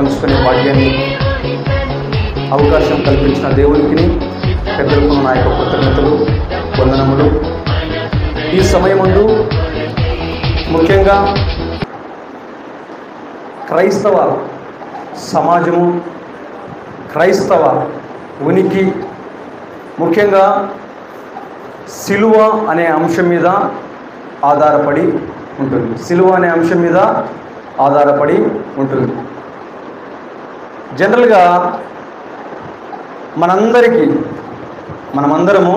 పంచుకునే భాగ్యాన్ని అవకాశం కల్పించిన దేవునికి పెద్దలకు నా యొక్క కృతజ్ఞతలు, వందనములు. ఈ సమయమందు ముఖ్యంగా క్రైస్తవ సమాజము, క్రైస్తవ ఉనికి ముఖ్యంగా సిలువ అనే అంశం మీద ఆధారపడి ఉంటుంది. సిలువ అనే అంశం మీద ఆధారపడి ఉంటుంది. జనరల్గా మనమందరము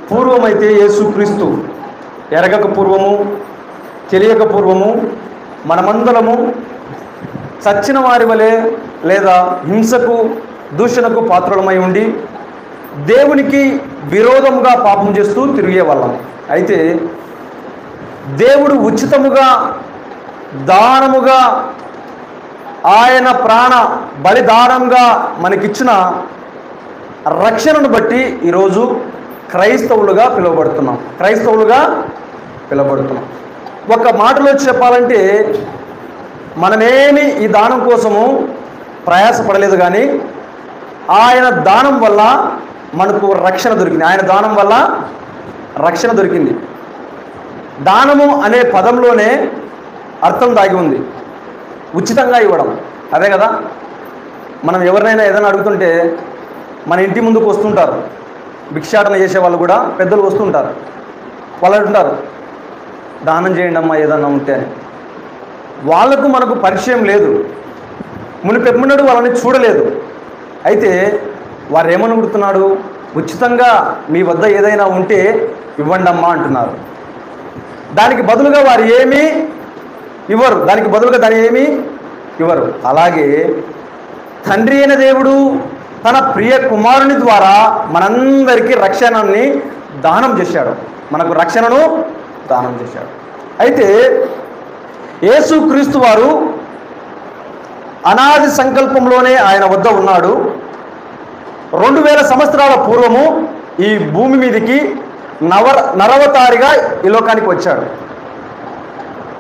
పూర్వమైతే యేసుక్రీస్తు ఎరగక పూర్వము, తెలియక పూర్వము మనమందరము చచ్చిన వారి వలె లేదా హింసకు, దూషణకు పాత్రలమై ఉండి దేవునికి విరోధముగా పాపం చేస్తూ తిరిగేవాళ్ళం. అయితే దేవుడు ఉచితముగా, దానముగా, ఆయన ప్రాణ బలిదానంగా మనకిచ్చిన రక్షణను బట్టి ఈరోజు క్రైస్తవులుగా పిలువబడుతున్నాం. ఒక మాటలో చెప్పాలంటే మనమేమి ఈ దానం కోసము ప్రయాసపడలేదు, కానీ ఆయన దానం వల్ల మనకు రక్షణ దొరికింది. ఆయన దానం వల్ల రక్షణ దొరికింది. దానము అనే పదంలోనే అర్థం దాగి ఉంది. ఉచితంగా ఇవ్వడం, అదే కదా. మనం ఎవరినైనా ఏదైనా అడుగుతుంటే మన ఇంటి ముందుకు వస్తుంటారు, భిక్షాటన చేసే వాళ్ళు కూడా పెద్దలు వస్తుంటారు. వాళ్ళు అంటుంటారు, దానం చేయండి అమ్మా ఏదన్నా ఉంటే అని. వాళ్లకు మనకు పరిచయం లేదు, మునిపెమ్మడు వాళ్ళని చూడలేదు. అయితే వారు ఏమనుకుంటున్నాడు, ఉచితంగా మీ వద్ద ఏదైనా ఉంటే ఇవ్వండి అమ్మా అంటున్నారు. దానికి బదులుగా వారు ఏమీ ఇవ్వరు, అలాగే తండ్రి అయిన దేవుడు తన ప్రియ కుమారుని ద్వారా మనందరికీ రక్షణని దానం చేశాడు, మనకు రక్షణను దానం చేశాడు. అయితే యేసుక్రీస్తు వారు అనాది సంకల్పంలోనే ఆయన వద్ద ఉన్నాడు. 2000 సంవత్సరాల పూర్వము ఈ భూమి మీదకి నరవతారిగా ఈ లోకానికి వచ్చాడు.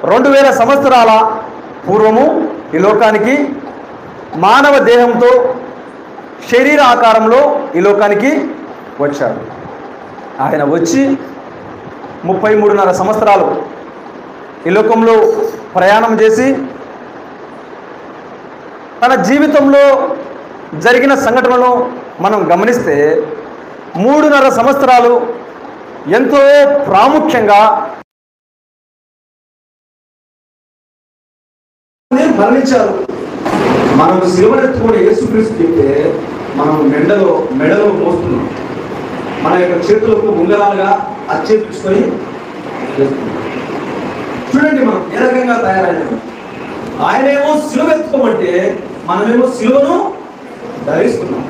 2000 సంవత్సరాల పూర్వము ఈ లోకానికి మానవ దేహంతో, శరీర ఆకారంలో ఈ లోకానికి వచ్చాడు. ఆయన వచ్చి 33.5 సంవత్సరాలు ఈ లోకంలో ప్రయాణం చేసి తన జీవితంలో జరిగిన సంఘటనలు మనం గమనిస్తే 3.5 సంవత్సరాలు ఎంతో ప్రాముఖ్యంగా మరణించారు. మనం సిలువనెత్తుకొని యేసుక్రీస్తు చెప్తే మనం మెడలో మోస్తున్నాం. మన యొక్క చేతులకు ఉంగరాలుగా అచ్చేపించుకొని చూడండి మనం ఏ రకంగా తయారైనాము. ఆయనేమో సిలువ ఎత్తుకోమంటే మనమేమో సిలువను ధరిస్తున్నాం.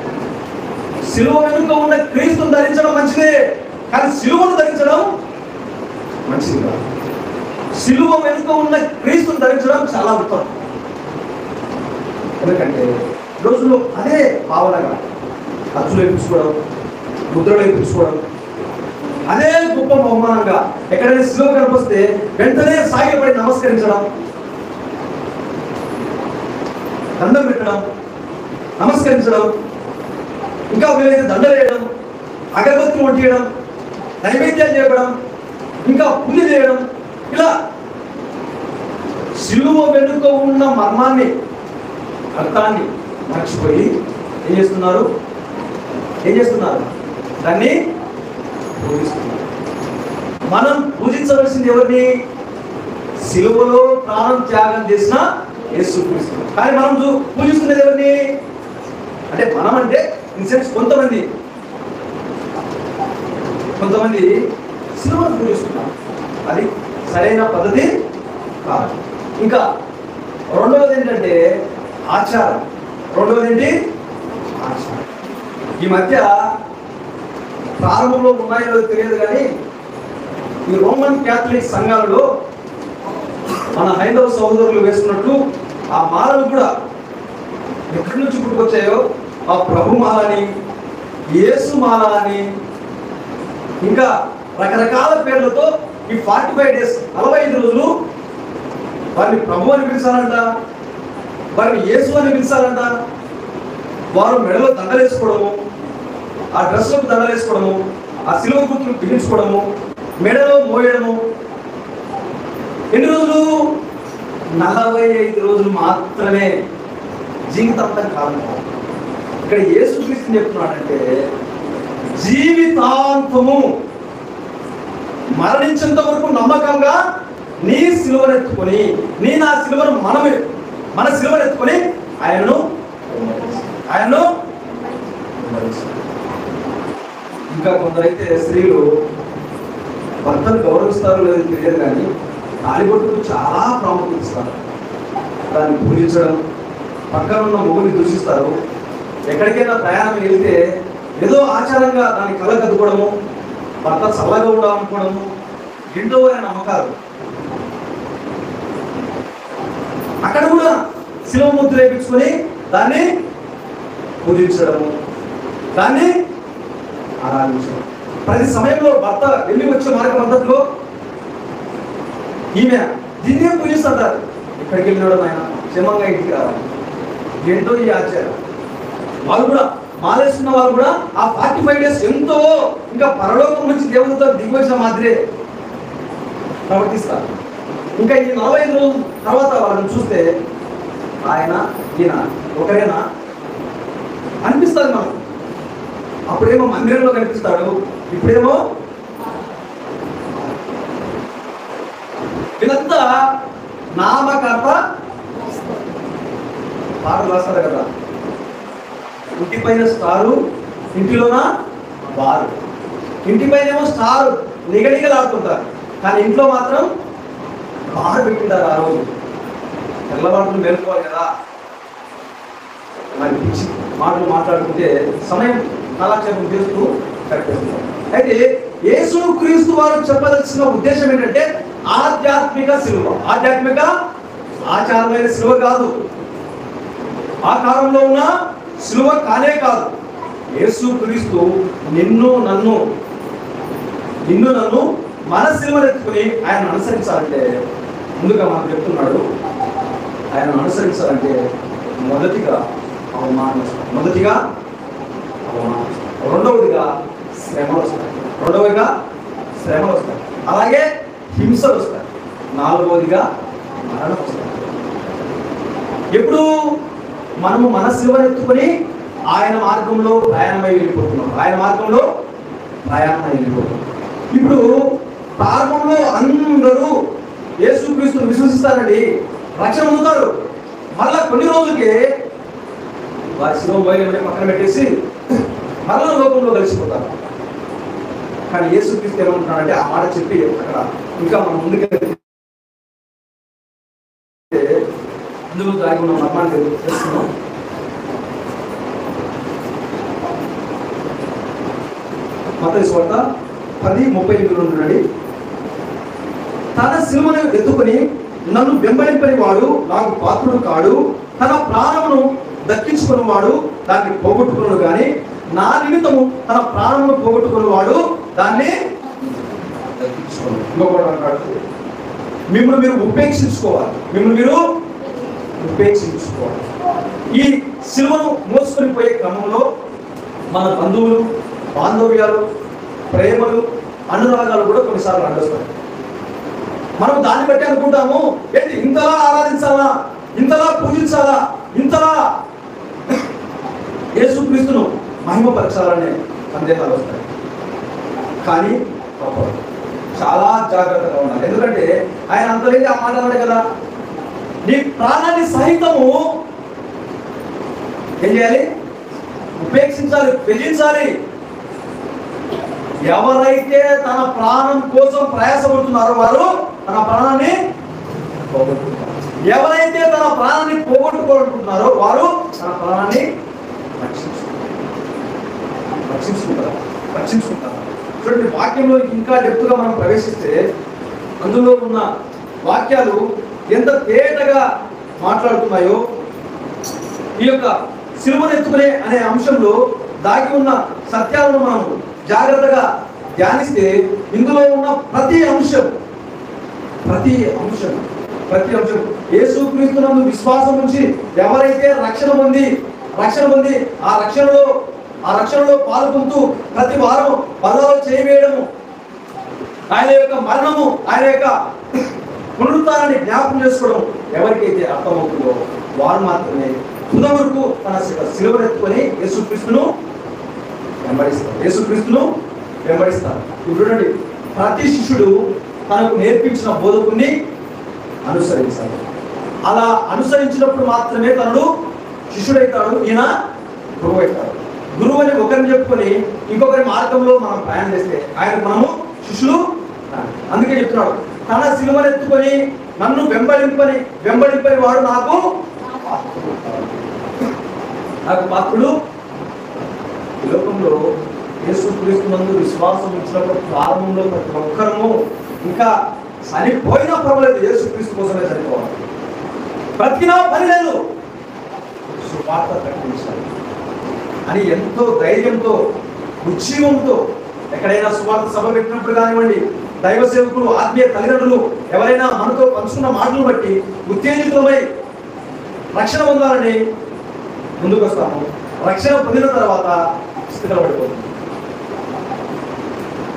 సిలువ వెనుక ఉన్న క్రీస్తును ధరించడం మంచిదే, కానీ సిలువను ధరించడం మంచిది కాదు. సిలువ వెనుక ఉన్న క్రీస్తును ధరించడం చాలా ఉత్తమం. ఎందుకంటే రోజుల్లో అదే భావనగా అచ్చులు వేయించుకోవడం, ముద్రలు వేయించుకోవడం, అదే గొప్ప బహుమానంగా ఎక్కడైనా సిలువ కనిపిస్తే వెంటనే సాగిపడి నమస్కరించడం, దండం పెట్టడం, నమస్కరించడం, ఇంకా వీలైతే దండ వేయడం, అగరబత్తులు వంటియడం, నైవేద్యాలు చేయడం, ఇంకా పూజ చేయడం, ఇలా సిలువ వెనుక ఉన్న మర్మాన్ని, అర్థాన్ని మర్చిపోయి ఏం చేస్తున్నారు దాన్ని పూజిస్తున్నారు. మనం పూజించవలసింది ఎవరిని? సిలువలో ప్రాణం త్యాగం చేసిన యేసుక్రీస్తు. కానీ మనం పూజిస్తున్నది ఎవరిని అంటే, మనం అంటే ఇన్ సెన్స్ కొంతమంది సిలువను పూజిస్తున్నారు. అది సరైన పద్ధతి కాదు. ఇంకా రెండవది ఏంటంటే ఆచారం. ఈ మధ్య ప్రారంభంలో ఉన్నాయో తెలియదు, కానీ ఈ రోమన్ క్యాథలిక్ సంఘాలలో మన హైందవ సహోదరులు వేసుకున్నట్టు ఆ మాలలు కూడా ఎక్కడి నుంచి పుట్టుకొచ్చాయో, ఆ ప్రభు మాల అని, యేసు మాల అని, ఇంకా రకరకాల పేర్లతో ఈ 45 days 45 రోజులు వారిని ప్రభు అని పిలిచారంట. వారిని యేసు అని పిలిచారంట. వారు మెడలో దండలు వేసుకోవడము, ఆ డ్రెస్లకు దండలు వేసుకోవడము, ఆ సిలువ గుర్తులు పిలిచుకోవడము, మెడలో మోయడము. ఎన్ని రోజులు? 45 రోజులు మాత్రమే, జీవితాంతం కాలం. ఇక్కడ యేసుక్రీస్తు చెప్తున్నాడంటే జీవితాంతము మరణించేంత వరకు నమ్మకంగా నీ సిలువనెత్తుకొని, నా సిలువను మన సిలువనెత్తుకొని ఆయనను ఇంకా కొందరైతే స్త్రీలు భర్తను గౌరవిస్తారో లేదో తెలియదు కానీ తాళిబొట్టుకు చాలా ప్రాముఖ్యత ఇస్తారు. దాన్ని పూజించడం, పక్కన ఉన్న మొగుని దూషిస్తారు. ఎక్కడికైనా ప్రయాణం వెళ్తే ఏదో ఆచారంగా దాన్ని కళ్ళకద్దుకోవడము, భర్త చల్లగా ఉండాలనుకోవడము, ఏంటో అనే నమ్మకాలు. అక్కడ కూడా శిలువ ముద్ర వేయించుకొని దాన్ని పూజించడము, దాన్ని ఆరాధించడం. ప్రతి సమయంలో భర్త వెళ్ళి వచ్చే మార్గ పద్ధతిలో ఈమె దీన్నే పూజిస్తుంటారు. ఇక్కడికి వెళ్ళినడం ఆయన క్షేమంగా ఇంటికి రావాలి. ఏంటో ఈ ఆచారం. వాళ్ళు కూడా మాలేసుకున్న వాళ్ళు కూడా ఆ 45 days ఎంతో ఇంకా పరలోకం నుంచి దేవుడితో దిగివచ్చిన మాదిరే ప్రవర్తిస్తారు. ఇంకా ఈ 45 రోజుల తర్వాత వాళ్ళని చూస్తే ఈయన ఒకరేనా అనిపిస్తుంది మనం. అప్పుడేమో మందిరంలో కనిపిస్తాడు, ఇప్పుడేమో వీళ్ళంతా నామకర్త పాటలు రాస్తారు కదా, ఇంటి పైన స్టారు, ఇంటిలోన బారు. ఇంటి పైన ఏమో స్టారు నిగనిగలాడుతుంటారు, కానీ ఇంట్లో మాత్రం బారు పెట్టింటారు. ఆ రోజు తెల్లవారులు మేలుకోవాలి కదా, మరి పిచ్చి మాటలు మాట్లాడుకుంటే సమయం కాలక్షేపం చేస్తూ కట్టేస్తున్నాం. అయితే యేసుక్రీస్తు వారు చెప్పదలసిన ఉద్దేశం ఏంటంటే ఆధ్యాత్మిక సిలువ. ఆధ్యాత్మిక ఆచారమైన సిలువ కాదు, ఆ కాలంలో ఉన్న సిలువ కానే కాదు. యేసుక్రీస్తు నిన్ను నన్ను మన సిలువనెత్తుకుని ఆయన అనుసరించాలంటే ముందుగా మనకు చెప్తున్నాడు, ఆయన అనుసరించాలంటే మొదటిగా అవమానం, రెండవదిగా శ్రమలు వస్తాయి, అలాగే హింసలు వస్తాయి, నాలుగవదిగా మరణం వస్తాయి. ఎప్పుడు మనము మన సిలువనెత్తుకొని ఆయన మార్గంలో ప్రయాణమై వెళ్ళిపోతున్నాం. ఇప్పుడు ప్రారంభంలో అందరూ యేసుక్రీస్తును విశ్వసిస్తారండి, రక్షణ పొందుతారు. మళ్ళా కొన్ని రోజులకి వారి శిలువ బయలు పక్కన పెట్టేసి మరల లోకంలో కలిసిపోతారు. కానీ యేసుక్రీస్తు ఏమంటున్నాడంటే ఆ మాట చెప్పి అక్కడ ఇంకా మనం ముందుకెళ్తే అందులో దాగి ఉన్న మర్మాన్ని తెలుస్తున్నాం. మత్తయి సువార్త 10:38 ఉండండి. తన సిలువను ఎత్తుకొని నన్ను వెంబడింపని వాడు నాకు పాత్రుడు కాడు, తన ప్రాణమును దక్కించుకుని వాడు దాన్ని పోగొట్టుకున్నాడు, కానీ నా నిమిత్తము తన ప్రాణమును పోగొట్టుకుని వాడు దాన్ని దక్కించుకున్నాడు. మిమ్మల్ని మీరు ఉపేక్షించుకోవాలి. ఈ సిలువను మోసుకొని పోయే క్రమంలో మన బంధువులు, బాంధవ్యాలు, ప్రేమలు, అనురాగాలు కూడా కొన్నిసార్లు అడ్డొస్తాయి. మనం దాన్ని బట్టి అనుకుంటాము, ఏంటి ఇంతలా ఆరాధించాలా, ఇంతలా పూజించాలా, ఇంతలా యేసుక్రీస్తును మహిమపరచాలనే సందేహాలు వస్తాయి. కానీ చాలా జాగ్రత్తగా ఉండాలి. ఎందుకంటే ఆయన అంతలేదు ఆ మాట అన్నాడు కదా, నీ ప్రాణాన్ని సహితము ఏం చేయాలి? ఉపేక్షించాలి, త్యజించాలి. ఎవరైతే తన ప్రాణం కోసం ప్రయాసపడుతున్నారో వారు తన ప్రాణాన్ని పోగొట్టుకుంటారు. ఎవరైతే తన ప్రాణాన్ని పోగొట్టుకోవాలనుకుంటున్నారో వారు తన ప్రాణాన్ని రక్షించుకుంటారు. చూడండి, వాక్యంలో ఇంకా డెప్త్గా మనం ప్రవేశిస్తే అందులో ఉన్న వాక్యాలు ఎంత తేటగా మాట్లాడుతున్నాయో. ఈ యొక్క సిలువనెత్తుకునే అనే అంశంలో దాగి ఉన్న సత్యాలను మనం జాగ్రత్తగా ధ్యానిస్తే ఇందులో ఉన్న ప్రతి అంశం ప్రతి అంశం యేసుక్రీస్తునందు విశ్వాసం ఉంచి ఎవరైతే రక్షణ పొంది ఆ రక్షణలో పాల్గొంటూ ప్రతి వారం బలలో చేయవేయడము, ఆయన యొక్క మరణము, ఆయన యొక్క పునరుత్థానాన్ని జ్ఞాపకం చేసుకోవడం ఎవరికైతే అర్థమవుతుందో వారు మాత్రమే తుది వరకు తన సిలువనెత్తుకొని యేసుక్రీస్తును వెంబడిస్తారు. ఇప్పుడు చూడండి, ప్రతి శిష్యుడు తనకు నేర్పించిన బోధకుని అనుసరించాలి. అలా అనుసరించినప్పుడు మాత్రమే తనడు శిష్యుడైతాడు, ఈయన గురువు అవుతాడు. గురువు అని ఒకరిని చెప్పుకొని ఇంకొకరి మార్గంలో మనం ప్రయాణం చేస్తే ఆయనకు మనము శిష్యులు. అందుకే చెప్తున్నాడు, తన సిలువనెత్తుకొని నన్ను వెంబడింపని వాడు నాకు పాత్రుడు. ఈ లోకంలో యేసుక్రీస్తునందు విశ్వాసం ఉంచినప్పుడు ప్రారంభంలో ప్రతి ఒక్కరము ఇంకా చనిపోయినా పర్వాలేదు, యేసుక్రీస్తు కోసమే చనిపోవాలి, బ్రతికినా పని లేదు, సువార్త ప్రకటించాలి అని ఎంతో ధైర్యంతో ఉజ్జీవంతో ఎక్కడైనా సువార్త సభ పెట్టినప్పుడు కానివ్వండి, దైవ సేవకులు, ఆత్మీయ తల్లిదండ్రులు ఎవరైనా మనతో పంచుకున్న మాటలు బట్టి ఉత్తేజితమై రక్షణ పొందాలని ముందుకు వస్తాము. రక్షణ పొందిన తర్వాత స్థిరపడిపోతుంది.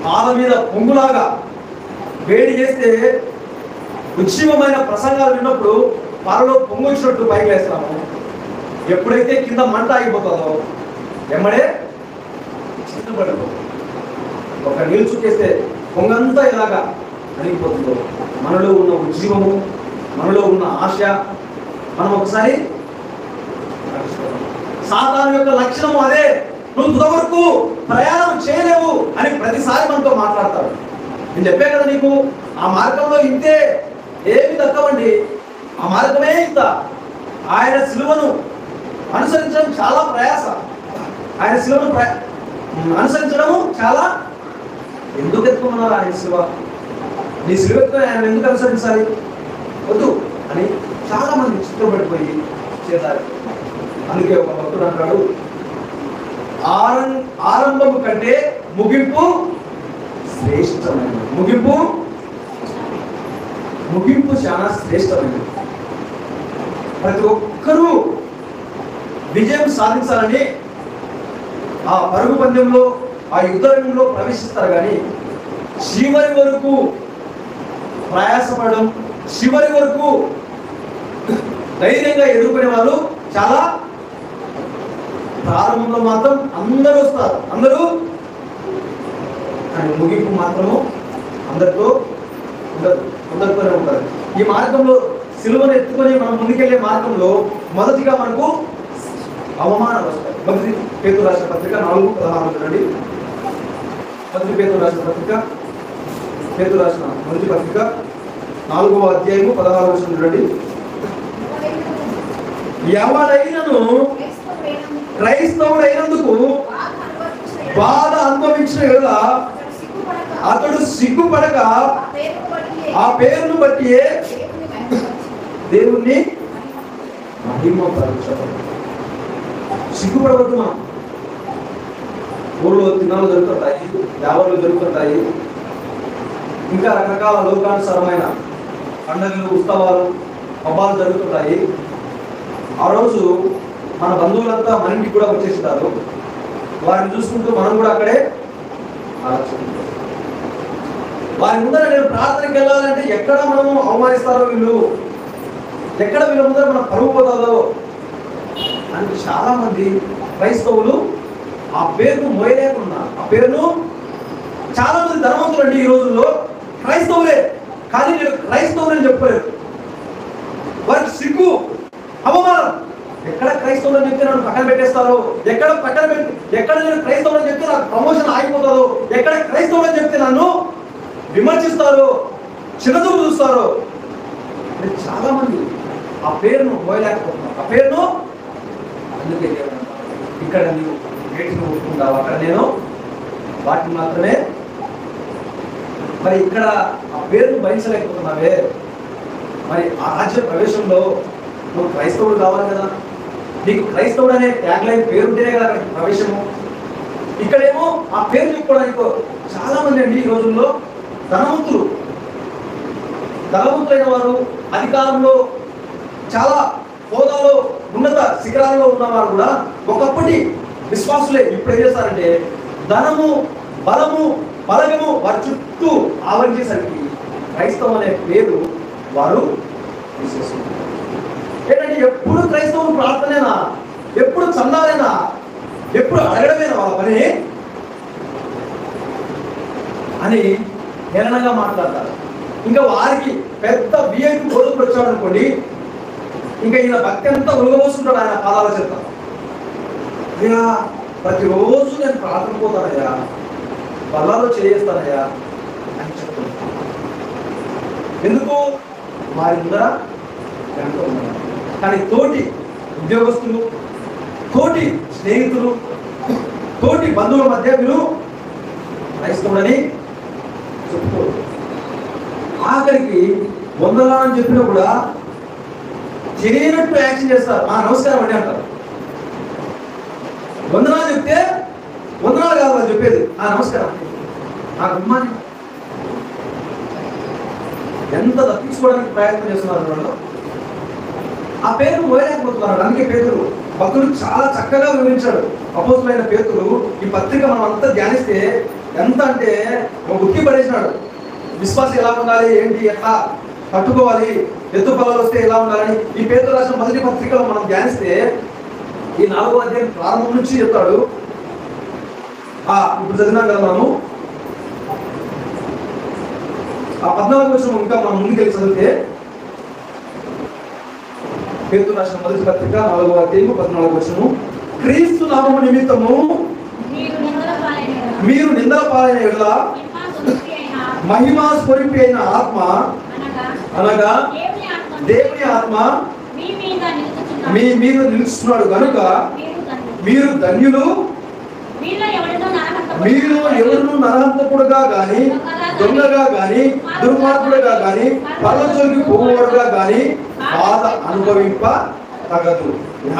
పాల మీద పొంగులాగా వేడి చేస్తే ఉజ్జీవమైన ప్రసంగాలు విన్నప్పుడు పాలలో పొంగు వచ్చినట్టు పైకి వేస్తాము. ఎప్పుడైతే కింద మంట ఆగిపోతుందో వెంబడే స్థిరపడిపోతుంది. ఒక నీళ్ళు చుట్టేస్తే పొంగంతా ఇలాగా అణిగిపోతుందో మనలో ఉన్న ఉజ్జీవము, మనలో ఉన్న ఆశ మనం ఒకసారి సాతాను యొక్క లక్షణము అదే, నువ్వు తుదవరకు ప్రయాణం చేయలేవు అని ప్రతిసారి మనతో మాట్లాడతాడు. నేను చెప్పే కదా నీకు, ఆ మార్గంలో ఇంతే, ఏమి దక్కవండి, ఆ మార్గమే ఇంత. ఆయన సిలువను అనుసరించడం చాలా ప్రయాస, ఆయన సిలువను అనుసరించడము చాలా. ఎందుకు ఎత్తుకున్నారు ఆయన సిలువ? నీ సిలువ ఎత్తుకుని ఆయన ఎందుకు అనుసరించాలి? వద్దు అని చాలా మంది చిత్రపడిపోయి చేశారు. అందుకే ఒక భక్తుడు అంటాడు, ఆరంభము కంటే ముగింపు శ్రేష్టమైనది. ముగింపు చాలా శ్రేష్టమైనది. ప్రతి ఒక్కరూ విజయం సాధించాలని ఆ పరుగు పందెంలో, ఆ యుద్ధ రంగంలో ప్రవేశిస్తారు. కానీ చివరి వరకు ప్రయాసపడడం, చివరి వరకు ధైర్యంగా ఎదుర్కొనే వాళ్ళు చాలా. ప్రారంభంలో మాత్రం అందరూ వస్తారు, కానీ ముగింపు మాత్రము అందరితోనే ఉంటారు. ఈ మార్గంలో సిలువను ఎత్తుకొని మనం ముందుకెళ్లే మార్గంలో మొదటిగా మనకు అవమానాలు వస్తాయి. మొదటి పేతురు రాసిన పత్రిక 4:16 చూడండి. మొదటి పేతురు రాసిన పత్రిక, పేతురు రాసిన మొదటి పత్రిక 4వ అధ్యాయము 16 చూడండి. ఎవడైనను క్రైస్తవుడైనందుకు బాధ అనుభవించిన కదా అతడు సిగ్గుపడక ఆ పేరును బట్టి దేవుణ్ణి మహిమపరచడు. సిగ్గుపడవద్దు. మనం ఊళ్ళో తిన్నాలు దొరుకుతాయి, వ్యాపారాలు దొరుకుతాయి, ఇంకా రకరకాల లోకానుసారమైన పండుగలు, ఉత్సవాలు, పబ్బాలు జరుగుతుంటాయి. ఆ రోజు మన బంధువులంతా మన ఇంటికి కూడా వచ్చేస్తారు. వారిని చూసుకుంటూ మనం కూడా అక్కడే ఆలోచించాలి. వారి ముందర నేను ప్రార్థనకి వెళ్ళాలంటే ఎక్కడ మనము అవమానిస్తారో వీళ్ళు, ఎక్కడ వీళ్ళ ముందర మనం పరుగు పోతాదో అని చాలా మంది క్రైస్తవులు ఆ పేరును మోయలేకున్నా, ఆ పేరును చాలా మంది ధనవంతులు అండి ఈ రోజుల్లో క్రైస్తవులే, కానీ నేను క్రైస్తవులని చెప్పలేరు. వారికి సిగ్గు, అవమానం. ఎక్కడ క్రైస్తవులని చెప్తే నన్ను పక్కన పెట్టేస్తారో, ఎక్కడ నేను క్రైస్తవులని చెప్తే నాకు ప్రమోషన్ ఆగిపోతారో, ఎక్కడ క్రైస్తవులని చెప్తే నన్ను విమర్శిస్తారో, చిన్నచూపు చూస్తారో, చాలా మంది ఆ పేరును మోయలేకపోతున్నారు. ఆ పేరును అందుకే ఇక్కడ నీవు వేటిని ఒప్పుకుంటావు, అక్కడ నేను వాటిని మాత్రమే. మరి ఇక్కడ ఆ పేరును భరించలేకపోతున్నావే, మరి ఆ రాజ్య ప్రవేశంలో నువ్వు క్రైస్తవుడు కావాలి కదా. నీకు క్రైస్తవుడు అనే ట్యాగ్ లైన్ పేరుంటేనే కదా అక్కడ ప్రవేశము. ఇక్కడేమో ఆ పేరు చెప్పుకోవడానికి చాలా మంది అండి ఈ రోజుల్లో ధనవంతులు ధనవంతులైన వారు, అధికారంలో చాలా హోదాలో ఉన్నత శిఖరాల్లో ఉన్నవారు కూడా ఒకప్పటి విశ్వాసులే ఇప్పుడు ఏం చేస్తారంటే ధనము, బలము, బలగము వారి చుట్టూ ఆవరించేసరికి క్రైస్తవం అనే పేరు వారు తీసేసుకుంటారు. ఏంటంటే ఎప్పుడు క్రైస్తవం ప్రార్థనేనా, ఎప్పుడు చందాలేనా, ఎప్పుడు అడగడమేనా వాళ్ళ పని అని హేళనగా మాట్లాడతారు. ఇంకా వారికి పెద్ద విఐపి బోధకుడు వచ్చాడు అనుకోండి, ఇంకా ఈయన భక్తి అంతా ఉలగబోసుకుంటాడు ఆయన పాదాల చేత. అయ్యా ప్రతిరోజు నేను ప్రార్థన పోతానయ్యా, బల్లాలో చేస్తానయ్యా అని చెప్తున్నాను. ఎందుకు? వారి ముందర వెనక ఉన్నారు. కానీ తోటి ఉద్యోగస్తులు, తోటి స్నేహితులు, తోటి బంధువుల మధ్య మీరు క్రైస్తవుడని చెప్పుకోరు. ఆఖరికి వందనాలని చెప్పినా కూడా చేయనట్టు యాక్షన్ చేస్తారు. నమస్కారం అండి అంటారు. వందనాలు చెప్తే వందనాలు కాదు అని చెప్పేది నమస్కారం గుమ్మాని. ఎంత తప్పించుకోవడానికి ప్రయత్నం చేస్తున్నారు వాళ్ళు. ఆ పేరు మోయలేకపోతున్నారు. అందుకే పేతురు భక్తుడు చాలా చక్కగా వివరించాడు. అపోస్తులైన పేతురు ఈ పత్రిక మనం అంతా ధ్యానిస్తే ఎంత అంటే ఉక్కి పడేసినాడు. విశ్వాసం ఎలా ఉండాలి, ఏంటి, ఎట్లా కట్టుకోవాలి, ఎత్తు పొలాలు వస్తే ఎలా ఉండాలని ఈ పేతురు రాసిన మొదటి పత్రికలో మనం ధ్యానిస్తే ఈ 4వ అధ్యాయం ప్రారంభం నుంచి చెప్తాడు. ఇప్పుడు చదివినాం కదా మనము. ఆ 14వ వచనం ఇంకా మనం ముందుకెళ్ళి చదివితే పేతురు రాసిన మొదటి పత్రిక 4వ అధ్యాయం 14వ వచనం, క్రీస్తు నామము నిమిత్తము మీరు నిందల పాలైన యెడల మహిమా స్వరూపి అయిన ఆత్మ అనగా దేవుని ఆత్మ మీ మీద నిలుస్తున్నాడు కనుక మీరు ధన్యులు. మీరు ఎవరును నరహంతకుడుగా గాని, దొంగగా గాని, దుర్మార్గుడుగా గాని, పరలోకానికి పోవువాడుగా గాని బాధ అనుభవింప తగదు.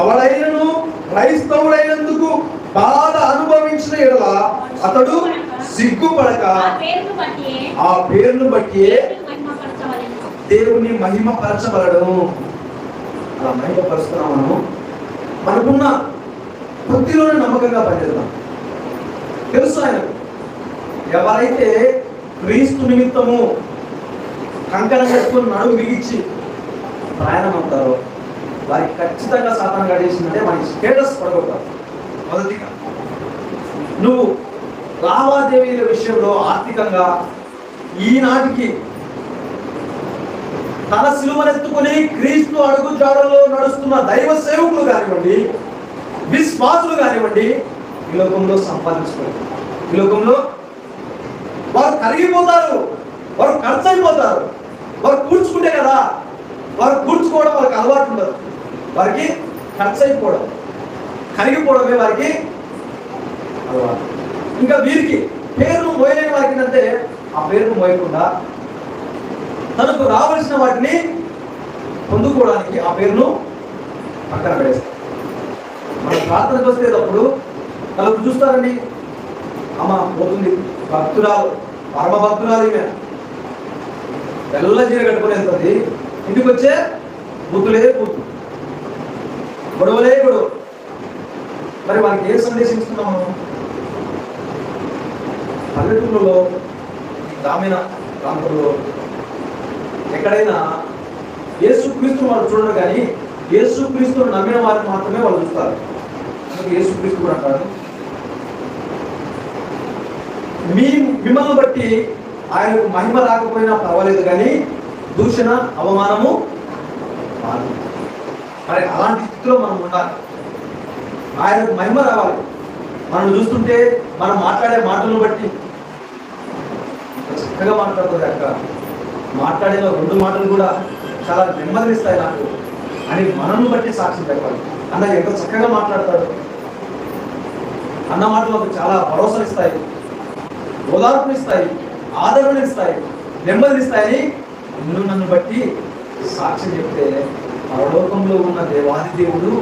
ఎవడైనను క్రైస్తవుడైనందుకు బాధ అనుభవించిన యెడల అతడు సిగ్గుపడక ఆ పేరును బట్టి దేవుని మహిమపరచబడను. అలా మహిమపరుస్తున్నాం. మనకున్న వృత్తిలోనే నమ్మకంగా పనిచేద్దాం. తెలుసు ఆయనకు ఎవరైతే క్రీస్తు నిమిత్తము కంకణం కట్టుకుని నడుము బిగించి ప్రయాణం అవుతారో వారికి ఖచ్చితంగా సాతాను గడిచేసిందంటే మనకి స్టేటస్ పడగొడతారు. మొదటిగా నువ్వు లావాదేవీల విషయంలో ఆర్థికంగా ఈనాటికి తన సిలువనెత్తుకుని క్రీస్తు అడుగు జాడలో నడుస్తున్న దైవ సేవకులు కానివ్వండి, విశ్వాసులు కానివ్వండి, ఈ లోకంలో సంపాదించుకోవాలి. ఈ లోకంలో వారు కరిగిపోతారు, వారు ఖర్చు అయిపోతారు. వారు కూర్చుకుంటే కదా, వారు కూర్చుకోవడం వారికి అలవాటు ఉండదు. వారికి ఖర్చు అయిపోవడం, కరిగిపోవడమే వారికి అలవాటు. ఇంకా వీరికి పేరును మోయలేని వారికి అంటే ఆ పేరును మోయకుండా తనకు రావాల్సిన వాటిని పొందుకోవడానికి ఆ పేరును పక్కన పడేస్తారు. మన ప్రార్థనకు వస్తేటప్పుడు వాళ్ళకు చూస్తారండి, అమ్మ పోతుంది భక్తురాలు, పరమ భక్తురాలు, ఈమె తెల్ల చీర కట్టుకుని వెళ్తుంది, ఇంటికి వచ్చే బుద్ధులే బుద్ధు, గొడవలే గొడవ. మరి వారికి ఏ సందేశం ఇస్తున్నాం మనం? పల్లెటూరులో, గ్రామీణ ప్రాంతంలో ఎక్కడైనా యేసుక్రీస్తును వాళ్ళు చూడరు, కానీ యేసుక్రీస్తును నమ్మిన వారిని మాత్రమే వాళ్ళు చూస్తారు. యేసుక్రీస్తు కూడా అంటారు, మిమ్మల్ని బట్టి ఆయనకు మహిమ రాకపోయినా పర్వాలేదు, కానీ దూషణ అవమానము రాదు. మరి అలాంటి స్థితిలో మనం ఉండాలి. ఆయనకు మహిమ రావాలి. మనం చూస్తుంటే మనం మాట్లాడే మాటలను బట్టి చక్కగా మాట్లాడుతుంది అక్క, మాట్లాడిన 2 మాటలు కూడా చాలా నెమ్మదిస్తాయి నాకు అని మనల్ని బట్టి సాక్ష్యం చెప్పాలి. అన్న ఎంత చక్కగా మాట్లాడతాడు, అన్న మాటలు నాకు చాలా భరోసానిస్తాయి, ఓదార్పునిస్తాయి, ఆదరణనిస్తాయి, నెమ్మదినిస్తాయని నన్ను బట్టి సాక్ష్యం చెప్తే పరలోకంలో ఉన్న దేవాది దేవుడు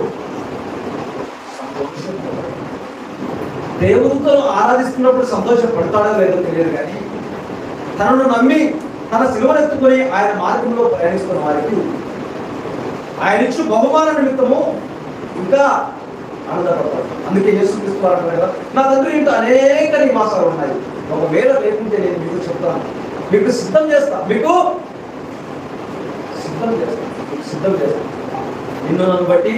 సంతోషపడతాడు. దేవుడితో ఆరాధిస్తున్నప్పుడు సంతోషపడతాడో లేదో తెలియదు, కానీ తనను నమ్మి తన సిలువనెత్తుకొని ఆయన మార్గంలో ప్రయాణిస్తున్న వారికి ఆయన ఇచ్చిన బహుమాన నిమిత్తము ఇంకా ఆనందపడతాడు. అందుకే యేసుక్రీస్తు వారు అంటారు కదా, నా తండ్రి ఇంట్లో అనేక నివాసాలు ఉన్నాయి, ఒకవేళ లేకుంటే నేను మీకు చెప్తాను, మీకు సిద్ధం చేస్తా, మీకు సిద్ధం చేస్తా నిన్ను నన్ను బట్టి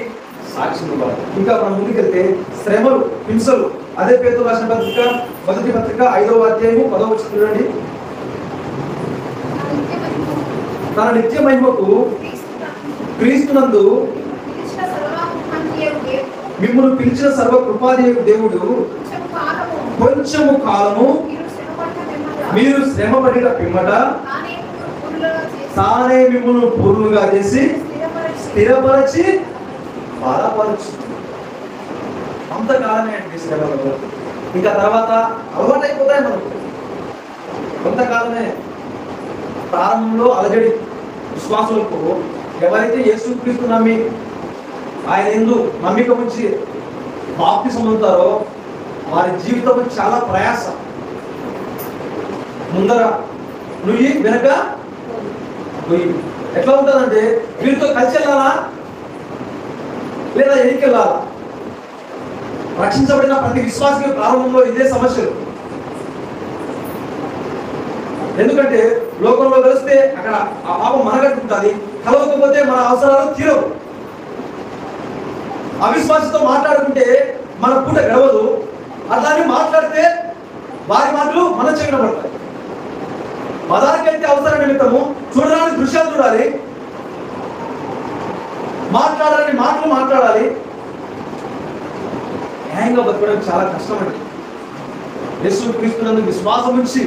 సాక్షి ఇవ్వాలి. ఇంకా మనం ముందుకెళ్తే శ్రమలు, హింసలు, అదే పేతురు రాసిన పత్రిక మొదటి పత్రిక 5వ అధ్యాయము 10వ వచనం చూడండి. తన నిత్య మహిమకు క్రీస్తునందు మిమ్మల్ని పిలిచిన సర్వ కృపాదేవి దేవుడు కొంచెము కాలము మీరు శ్రమ పడిన పిమ్మట తానే మిమ్మల్ని పూర్ణులుగా చేసి స్థిరపరచి బలపరచు. కొంతకాలమే అండి శ్రమలు, ఇంకా తర్వాత అలవాటు అయిపోతాయి మనకు. కొంతకాలమే. ప్రారంభంలో అలజడి విశ్వాసులకు, ఎవరైతే యేసుక్రీస్తు నమ్మి ఆయన యందు నమ్మిక ఉంచి బాప్తిసం పొందుతారో వారి జీవితం చాలా ప్రయాస. ముందర నువ్వు వెనక నువ్వు. ఎట్లా ఉంటుందంటే వీరితో కలిసి వెళ్ళాలా లేదా ఎనికి వెళ్ళాలా? రక్షించబడిన ప్రతి విశ్వాసకి ప్రారంభంలో ఇదే సమస్యలు. ఎందుకంటే లోకంలో కలిస్తే అక్కడ ఆ పాపం మనగట్టుకుంటుంది, కలవకపోతే మన అవసరాలు తీరవు. అవిశ్వాసంతో మాట్లాడుకుంటే మన పూట గడవదు, అట్లానే మాట్లాడితే వారి మాటలు మన చెవిన పడతాయి. మదానికైతే అవసరం నిమిత్తము చూడడానికి దృశ్యాలు చూడాలి, మాట్లాడాలని మాటలు మాట్లాడాలి. న్యాయంగా బతకడం చాలా కష్టమండి. యేసుక్రీస్తునందు విశ్వాసం ఉంచి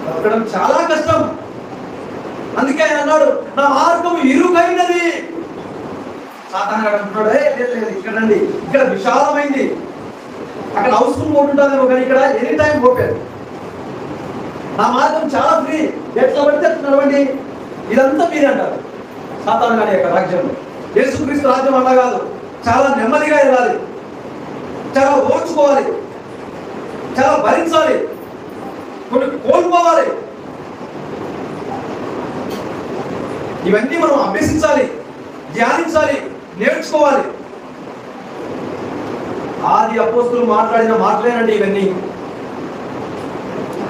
బతకడం చాలా కష్టం. అందుకే ఆయన అన్నాడు, నా మార్గం ఇరుకైనది. సాతాను అంటున్నాడు, లేదు ఇక్కడ రండి, ఇక్కడ విశాలమైంది, అక్కడ అవసరం పోతుంటుందేమో కానీ ఇక్కడ ఎనీ టైం పోపారు. నా మార్గం చాలా ఫ్రీ, ఎట్లా పడితే ఎట్లా నడవండి, ఇదంతా మీరే అంటారు సాతాను గారి యొక్క రాజ్యంలో. యేసుక్రీస్తు రాజ్యం అలా కాదు, చాలా నెమ్మదిగా వెళ్ళాలి, చాలా ఓర్చుకోవాలి, చాలా భరించాలి, కొన్ని కోల్పోవాలి. ఇవన్నీ మనం అభ్యసించాలి, ధ్యానించాలి, నేర్చుకోవాలి. ఆది అపోస్తులు మాట్లాడిన మాటలేనండి ఇవన్నీ.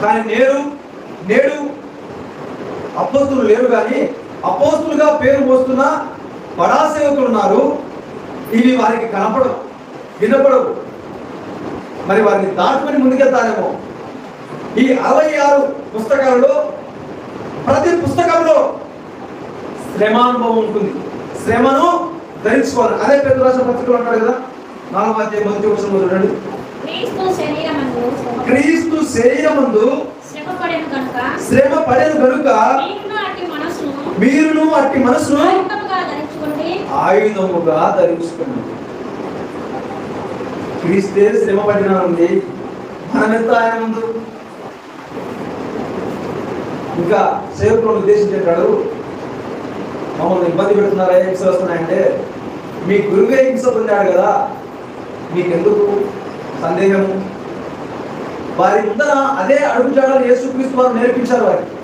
కానీ నేడు అపోస్తులు లేరు, కానీ అపోస్తులుగా పేరు మోస్తున్న బడా సేవకులు ఉన్నారు. ఇవి వారికి కనపడవు, వినపడవు. మరి వారిని దాటుకొని ముందుకెళ్తారేమో. ఈ 66 పుస్తకాలలో ప్రతి పుస్తకంలో శ్రమానుభవం ఉంటుంది. శ్రమను ధరించుకోవాలి. అదే పేతురు రాసిన పత్రికలో అంటాడు కదా, 4వ అధ్యాయం 1వ వచనం చూడండి. క్రీస్తు శరీరమందు శ్రమ పడెను కనుక మీరును అట్టి మనసును ఆయుధముగా ధరించుకోండి. క్రీస్తే శ్రమ పడినానండి, మనమెంత ఆయన ముందు. ఇంకా సేవకులను ఉద్దేశించేటాడు, మమ్మల్ని ఇబ్బంది పెడుతున్నారా, హింసలు వస్తున్నాయంటే, మీ గురువే హింస పొందాడు కదా, మీకెందుకు సందేహము? వారి ముందర అదే అడుగుజాడలు యేసుక్రీస్తు వారు నేర్పించారు. వారికి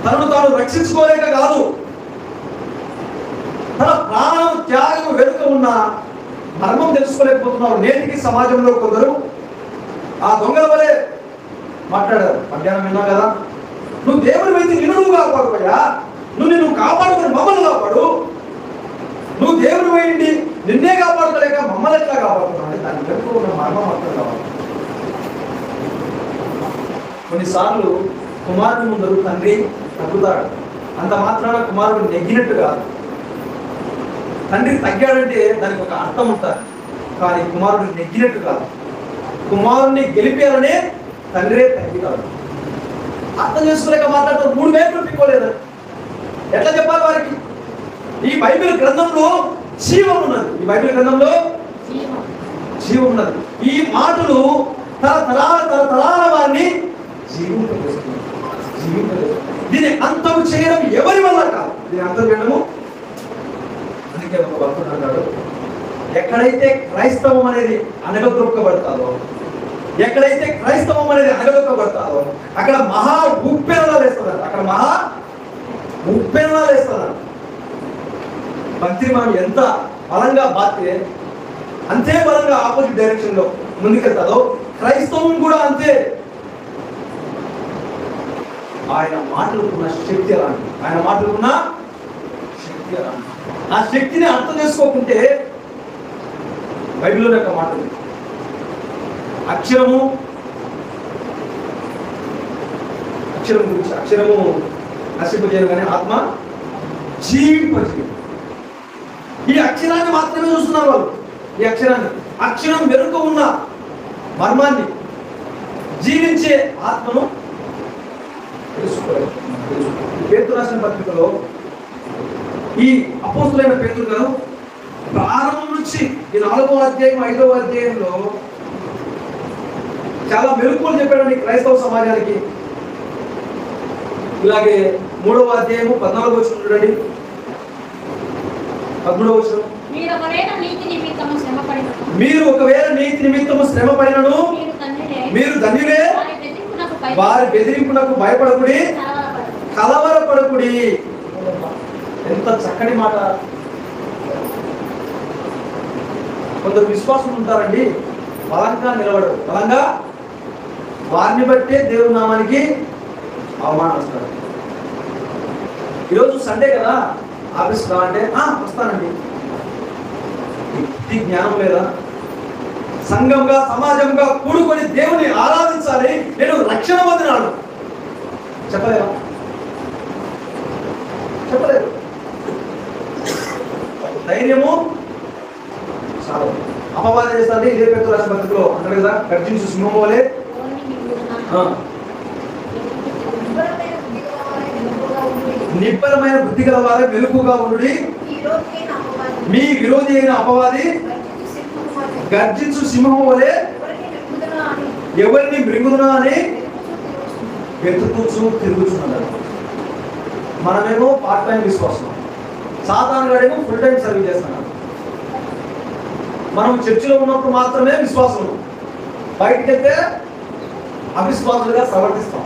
తనను తాను రక్షించుకోలేక కాదు, తన ప్రాణం త్యాగం వెనుక ఉన్న మర్మం తెలుసుకోలేకపోతున్నారు. నేటికి సమాజంలో కొందరు ఆ దొంగల వలె మాట్లాడారు. మధ్యాహ్నం విన్నాం కదా, నువ్వు దేవుని అయితే నిన్ను కాపాడుకోయా, నిన్ను కాపాడుకుని మమ్మల్ని కాపాడు. నువ్వు దేవుని వేయండి, నిన్నే కాపాడుకోలేక మమ్మల్ని ఎట్లా కాపాడుతున్నావు అంటే దాని వెనుక ఉన్న మర్మం అర్థం కావాలి. కొన్నిసార్లు కుమారుని ముందు తండ్రి తగ్గుతాడు, అంత మాత్రాన కుమారుడు నెగ్గినట్టు కాదు. తండ్రి తగ్గాడంటే దానికి ఒక అర్థం ఉంటుంది, కానీ కుమారుడు నెగ్గినట్టు కాదు. కుమారుణ్ణి గెలిపారనే తండ్రే తగ్గుతాడు. అర్థం చేసుకోలేక మాట్లాడుతూ 3 వేలు పిక్కోలేదు. ఎట్లా చెప్పాలి వారికి? ఈ బైబిల్ గ్రంథంలో జీవం ఉన్నది. ఈ బైబిల్ గ్రంథంలో జీవం ఉన్నది. ఈ మాటలు తరతరాల వారిని జీవింపజేస్తుంది. దీన్ని అంతం చేయడం ఎవరి వల్ల కాదు, దీన్ని అంతం చేయడము. అందుకే ఒక భక్తుడు అన్నాడు, ఎక్కడైతే క్రైస్తవం అనేది అనగదొక్కబడతాదో ఎక్కడైతే క్రైస్తవం అనేది అడగదొక్కబడతారో అక్కడ మహా ఉప్పెనలా వేస్తున్నారు. అక్కడ మహా ఉప్పెనలా వేస్తున్నారు. భక్తి మనం ఎంత బలంగా బాధ్యతే అంతే బలంగా ఆపోజిట్ డైరెక్షన్ లో ముందుకెళ్తాదో క్రైస్తవం కూడా అంతే. ఆయన మాటలుకున్న శక్తి అలాంటి, ఆయన మాటలుకున్న శక్తి అలాంటి. ఆ శక్తిని అర్థం చేసుకోకుంటే బైబిల్లో యొక్క మాట అక్షరము గురించి, అక్షరము నశింపజేయదు కానీ ఆత్మ జీవింపజేయదు. ఈ అక్షరాన్ని మాత్రమే చూస్తున్నారు వాళ్ళు. ఈ అక్షరం వెనుక ఉన్న మర్మాన్ని, జీవించే ఆత్మను తెలుసుకోలేదు. పేతురు రాసిన పత్రికలో ఈ అపోస్తులైన పేతురు గారు ప్రారంభం నుంచి ఈ 4వ అధ్యాయం 5వ అధ్యాయంలో చాలా మెరుగులు చెప్పాడండి క్రైస్తవ సమాజానికి. ఇలాగే 3వ అధ్యాయము 14వ వచనం చూడండి. 13వ వచనం, మీరు ఒకవేళ నీతి నిమిత్తము శ్రమ పడినను మీరు ధన్యులే, వారి బెదిరింపునకు భయపడకుడి, కలవరపడకుడి. ఎంత చక్కటి మాట. కొందరు విశ్వాసులు ఉంటారండి, బలంగా నిలబడరు. బలంగా వారిని బట్టే దేవుని నామానికి అవమానం వస్తారు. ఈరోజు సండే కదా, ఆఫీస్కి రా అంటే వస్తానండి. ఇది జ్ఞానం లేదా? సంఘంగా సమాజంగా కూడుకొని దేవుని ఆరాధించాలి, నేను రక్షణ పొందినాను చెప్పలేదా? చెప్పలేదు. ధైర్యము చాలా అపవాదం చేస్తాను. ఇదే పేతురు రాసిన పత్రికలో అంటారు కదా, గర్జించు సింహం వలె నిబ్బరమైన బుద్ధి గల వారే మెలకుగా ఉండుడి, మీ విరోధి అయిన అపవాది గర్జించు సింహం వలె ఎవరిని మృంగుదునా అని వెతుకుచూ తిరుగుతున్నారు. మనమేమో పార్ట్ టైం విశ్వాసం, సాతాను గాడేమో ఫుల్ టైం సర్వీస్ చేస్తున్నాడు. మనం చర్చిలో ఉన్నప్పుడు మాత్రమే విశ్వాసం, బయటికి వెళ్తే అవిశ్వాసులుగా ప్రవర్తిస్తాం.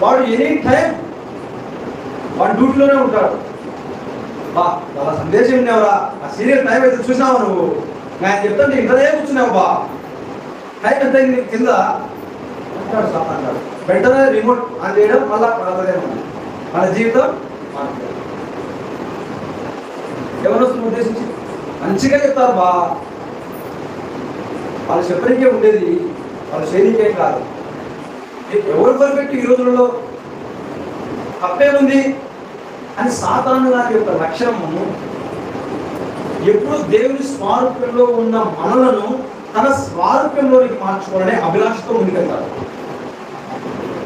వాడు ఎనీ టైం వాడు డ్యూటీలోనే ఉంటాడు. వాళ్ళ సందేశం విన్నావురా, ఆ సీరియల్ టైం అయితే చూసినావా నువ్వు, ఆయన చెప్తాను ఇంటనే కూర్చున్నావు బా, టైం ఎంత కింద అంటాడు సాతాను. వెంటనే రిమోట్ ఆన్ చేయడం, మళ్ళా మన జీవితం ఎవరొస్తున్న ఉద్దేశించి మంచిగా చెప్తారు బా, వాళ్ళు చెప్పడానికే ఉండేది, వాళ్ళ శైలికే కాదు. ఎవరు పర్ఫెక్ట్ ఈ రోజులలో, తప్పేముంది అని సాతాను గారి యొక్క లక్షణము ఎప్పుడు దేవుని స్వారూప్యంలో ఉన్న మనలను తన స్వారూప్యంలోనికి మార్చుకోవాలనే అభిలాషతో ముందుకెళ్తారు.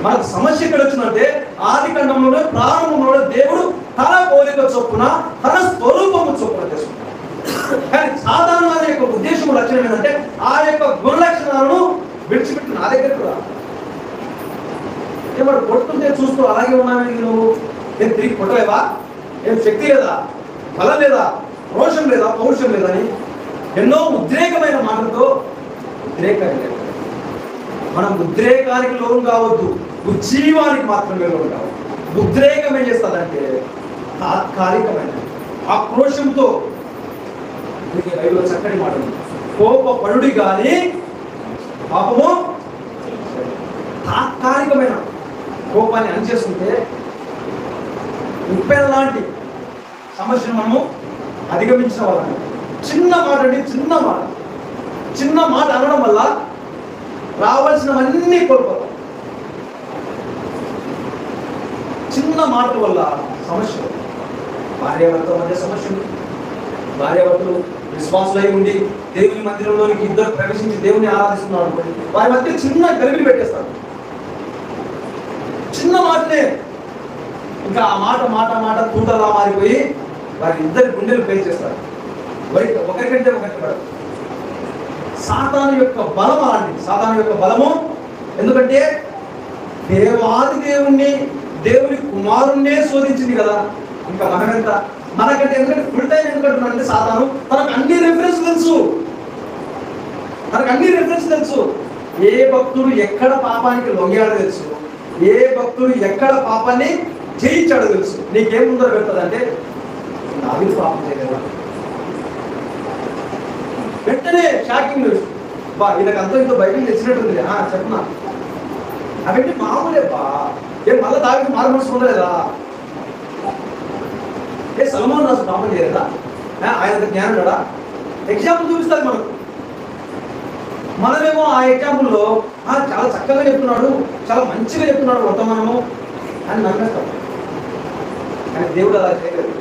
మనకు సమస్య ఎక్కడ వచ్చిందంటే ఆది ఖండంలోనే ప్రారంభంలోనే దేవుడు తన పోలిక చొప్పున తన స్వరూపము చొప్పున చేసుకుంటాడు. కానీ సాధారణ యొక్క ఉద్దేశం లక్షణం ఏంటంటే ఆ యొక్క గుణ లక్షణాలను విడిచిపెట్టి నా దగ్గరకు రా. ఏమన్నా కొట్టుకుంటే చూస్తూ అలాగే ఉన్నావే నువ్వు, ఏం తిరిగి కొట్టలేవా, ఏం శక్తి లేదా, బలం లేదా, రోషం లేదా, పౌరుషం లేదని ఎన్నో ఉద్రేకమైన మాటలతో ఉద్రేకాలు. మనం ఉద్రేకానికి లోను కావద్దు, ఉజ్జీవానికి మాత్రమే లోను కావద్దు. ఉద్రేకం ఏం చేస్తుందంటే తాత్కాలికమైన ఆక్రోషంతో, బైబిల్లో చక్కటి మాట ఉంది, కోపపడుడి కానీ పాపము తాత్కాలికమైన కోపాన్ని అణిచేసుకుంటే ఉప్పెన లాంటి సమస్యను మనము అధిగమించిన వాళ్ళని. చిన్న మాట అండి, చిన్న మాట అనడం వల్ల రావాల్సినవన్నీ కోల్పోతాం. చిన్న మాట వల్ల సమస్యలు, భార్యాభర్తల మధ్య సమస్యలు, భార్యాభర్తలు విశ్వాసులై ఉండి దేవుని మందిరంలోనికి ఇద్దరు ప్రవేశించి దేవుని ఆరాధిస్తున్నారు అనుకోండి, వారి మధ్య చిన్న గలిబిలి పెట్టేస్తారు. చిన్న మాటనే ఇంకా ఆ మాట తూటలా మారిపోయి వారి ఇద్దరి గుండెలు పేల్చేస్తారు. ఒకరికంటే ఒకరికి పడదు. సాతాను యొక్క బలం అలాంటిది. సాతాను యొక్క బలము ఎందుకంటే దేవాది దేవుని కుమారుణ్ణే శోధించింది కదా. ఇంకా మనకంటే ఎందుకంటే ఫుల్ టైం ఎందుకంటున్నాడంటే సాతాను తనకు అన్ని రెఫరెన్స్ తెలుసు. మనకు అన్ని రెఫరెన్స్ తెలుసు. ఏ భక్తుడు ఎక్కడ పాపానికి లొంగాడో తెలుసు, ఏ భక్తుడు ఎక్కడ పాపాన్ని జయించాడో తెలుసు. నీకేం ముందర పెడతాదంటే దావీదు పాపం చేయలేదా, వెంటనే షాకింగ్ న్యూస్, బా ఈయనకు అంతా ఇంతో బైబిల్ తెచ్చినట్టుంది, చెప్పనా అవన్నీ మామూలే బా, ఏం మళ్ళీ దావీదు మారు మనసు పొందలేదా, ఏ సొలొమోను రాజు పాపం చేయలేదా, ఆయన జ్ఞానం కదా. ఎగ్జాంపుల్ చూపిస్తారు మనకు. మనమేమో ఆ ఎగ్జాంపుల్లో చాలా చక్కగా చెప్తున్నాడు, చాలా మంచిగా చెప్తున్నాడు వర్తమానము అని నమ్మేస్తాం. కానీ దేవుడు అలా చేయలేదు.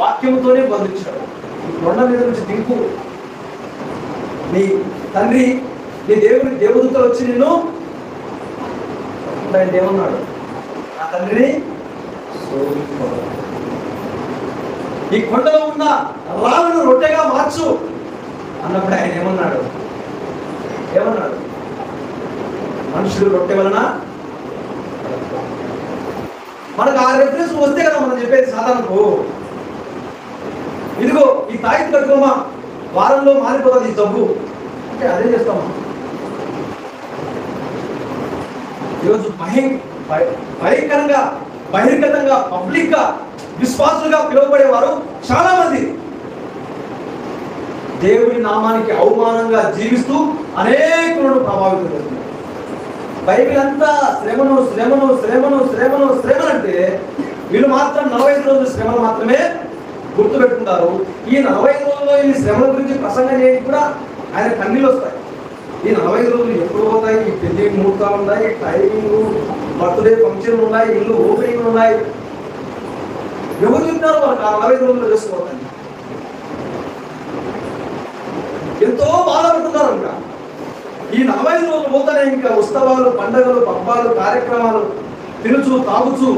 వాక్యంతోనే బంధించాడు. ఈ కొండ మీద నుంచి దింపు, నీ తండ్రి నీ దేవదూతలు వచ్చి నిన్ను ఆయన ఏమన్నాడు, నా తండ్రిని ఈ కొండలో ఉన్న రాళ్ళను రొట్టెగా మార్చు అన్నప్పుడు ఆయన ఏమన్నాడు, మనుషులు రొట్టె వలన. మనకు ఆ రెఫరెన్స్ వస్తే కదా మనం చెప్పేది సాధారణకు. ఇదిగో ఈ తాయితు కట్టుకోమా, వారంలో మారిపోతుంది ఈ జబ్బు అంటే అదే చేస్తామా. ఈరోజు భయంకరంగా బహిర్గతంగా పబ్లిక్ గా విశ్వాసులుగా పిలువబడేవారు చాలా మంది దేవుని నామానికి అవమానంగా జీవిస్తూ అనేకులను ప్రభావితం చేస్తున్నారు. బైబిల్ అంతా శ్రమను శ్రమను శ్రమను శ్రమను శ్రమను అంటే వీళ్ళు మాత్రం 45 రోజుల శ్రమలు మాత్రమే గుర్తు పెట్టుకుంటారు. ఈ 45 రోజుల్లో ఈ శ్రమల గురించి ప్రసంగం చేయడానికి కూడా ఆయన కన్నీళ్ళు వస్తాయి. ఈ 45 రోజులు ఎప్పుడు పోతాయి, ఈ పెళ్లి ముహూర్తాలు ఉన్నాయి, టైమింగ్, బర్త్డే ఫంక్షన్లు ఉన్నాయి, ఇల్లు ఓపెనింగ్లు ఉన్నాయి. ఎవరు చెప్తారు వాళ్ళకి ఆ 45 రోజుల్లో చేసుకోవాలి. ఎంతో బాధపడుతున్నారు. ఇంకా ఈ 45 రోజులు పోతానే ఇంకా ఉత్సవాలు, పండుగలు, పబ్బాలు, కార్యక్రమాలు, తినుచు తాగుచు